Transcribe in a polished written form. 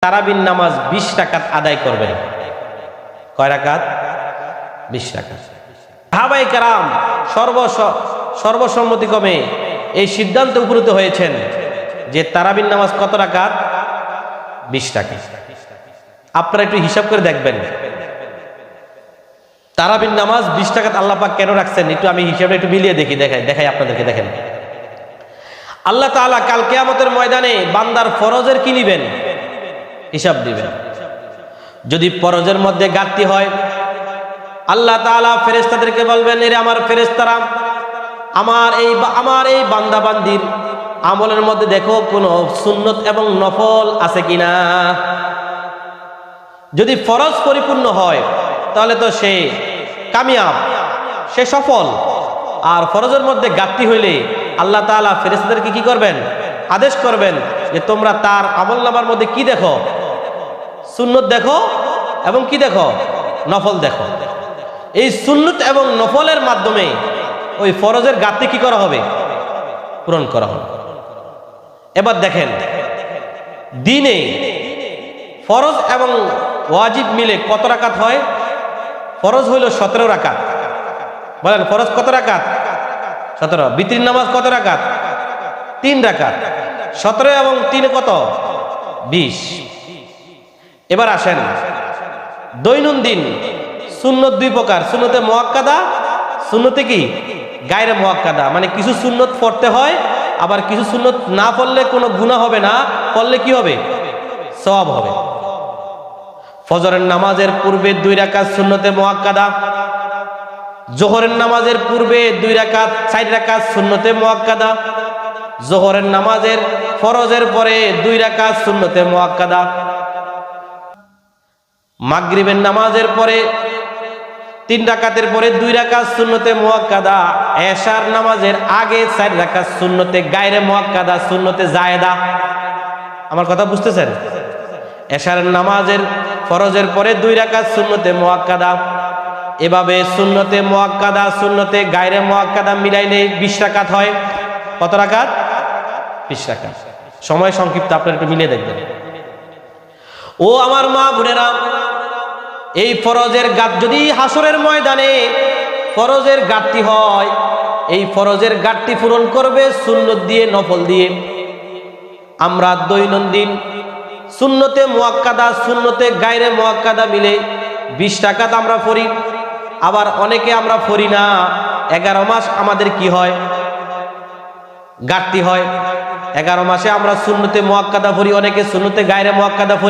তারাবির নামাজ 20 রাকাত আদায় করবেন। কয় রাকাত? 20 রাকাত। সাহাবায়ে কেরাম সর্বসম্মতিক্রমে এই সিদ্ধান্তে উপনীত হয়েছেন যে তারাবির নামাজ কত রাকাত? 20 রাকাত। আপনারা একটু হিসাব করে দেখবেন তারাবির নামাজ 20 রাকাত আল্লাহ পাক কেন রাখছেন। একটু আমি হিসাবটা একটু মিলিয়ে দেখাই আপনাদেরকে। দেখেন, আল্লাহ তাআলা কাল কিয়ামতের ময়দানে বান্দার ফরজের কি নিবেন? হিসাব দিবেন। যদি ফরজের মধ্যে ঘাটতি হয়, আল্লাহ তাআলা ফেরেশতাদেরকে বলবেন, এরে আমার ফেরেশতারা, আমার এই বান্দা বান্দির আমলের মধ্যে দেখো কোনো সুন্নত এবং নফল আছে কিনা। যদি ফরজ পরিপূর্ণ হয় তাহলে তো সে কামিয়াব, সে সফল। আর ফরজের মধ্যে ঘাটতি হইলে আল্লাহ তাআলা ফেরেশতাদেরকে কি করবেন? আদেশ করবেন যে তোমরা তার আমলনামার মধ্যে কি দেখো? সুন্নত দেখো এবং কি দেখো? নফল দেখো। এই সুন্নত এবং নফলের মাধ্যমে ওই ফরজের ঘাটতি কি করা হবে? পূরণ করা হবে। এবার দেখেন, দিনে ফরজ এবং ওয়াজিব মিলে কত রাকাত হয়? ফরজ হইল 17 রাকাত। বলেন ফরজ কত রাকাত? 17। বিতরির নামাজ কত রাকাত? 3 রাকাত। 17 এবং 3 কত? 20। এবার আসেন, দৈনন্দিন সুন্নত 2 প্রকার, সুন্নতে মুআক্কাদা, সুন্নতে কি গায়রে মুআক্কাদা। মানে কিছু সুন্নত পড়তে হয়, আবার কিছু সুন্নত না পড়লে কোনো গুনাহ হবে না, পড়লে কি হবে? সওয়াব হবে। ফজরের নামাজের পূর্বে 2 রাকাত সুন্নতে মুআক্কাদা, যোহরের নামাজের পূর্বে 2 রাকাত 4 রাকাত সুন্নতে মুআক্কাদা, যোহরের নামাজের ফরজের পরে 2 রাকাত সুন্নতে মুআক্কাদা, মাগরিবের নামাজের পরে 3 রাকাতের পরে 2 রাকাত সুন্নতে মুআক্কাদা, এশার নামাজের আগে 4 রাকাত সুন্নতে গায়রে মুআক্কাদা, সুন্নতে জায়েদা। আমার কথা বুঝতেছেন? এশার নামাজের ফরজের পরে 2 রাকাত সুন্নতে মুআক্কাদা। এভাবে সুন্নতে মুআক্কাদা সুন্নতে গায়রে মুআক্কাদা মিলাইলে 20 রাকাত হয়। কত রাকাত? 20 রাকাত। সময় সংক্ষিপ্ত, আপনারা একটু মিলিয়ে দেখবেন। ও আমার মা বোনেরা, এই ফরজের যদি হাসরের ময়দানে ফরজের ঘাটতি হয়, এই ফরজের ঘাটতি পূরণ করবে সুন্নত দিয়ে, নফল দিয়ে। আমরা দৈনন্দিন সুন্নতে মুআক্কাদা সুন্নতে গায়রে মুআক্কাদা মিলে 20 রাকাত আমরা পড়ি। আবার অনেকে আমরা পড়ি না, 11 মাস আমাদের কি হয়? ঘাটতি হয়। 11 মাসে আমরা সুন্নতে মুআক্কাদা পড়ি, অনেকে সুন্নতে গায়রে মুআক্কাদা পড়ি।